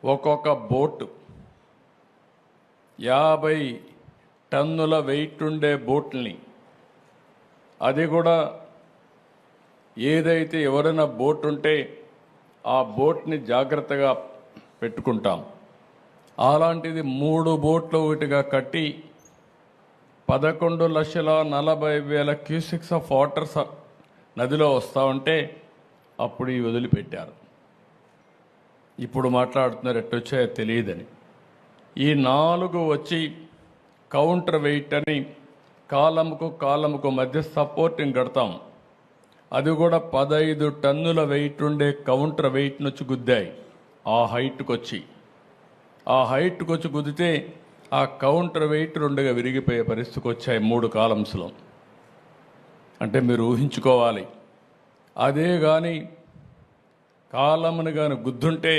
ఒక్కొక్క బోటు 50 టన్నుల వెయిట్ ఉండే బోట్ని, అది కూడా ఏదైతే ఎవరైనా బోట్ ఉంటే ఆ బోట్ని జాగ్రత్తగా పెట్టుకుంటాం. అలాంటిది 3 బోట్లు ఒకటిగా కట్టి 11,40,000 క్యూసెక్స్ ఆఫ్ వాటర్ నదిలో వస్తూ ఉంటే అప్పుడు ఈ వదిలిపెట్టారు. ఇప్పుడు మాట్లాడుతున్నారు ఎట్టొచ్చాయో తెలియదని. ఈ 4 వచ్చి కౌంటర్ వెయిట్ అని కాలముకు మధ్య సపోర్టింగ్ కడతాం. అది కూడా 15 టన్నుల వెయిట్ ఉండే కౌంటర్ వెయిట్ నుంచి గుద్దాయి. ఆ హైట్కి వచ్చి గుద్దితే ఆ కౌంటర్ వెయిట్ 2గా విరిగిపోయే పరిస్థితికి వచ్చాయి 3 కాలమ్స్లో. అంటే మీరు ఊహించుకోవాలి, అదే కానీ కాలమును కానీ గుద్దుంటే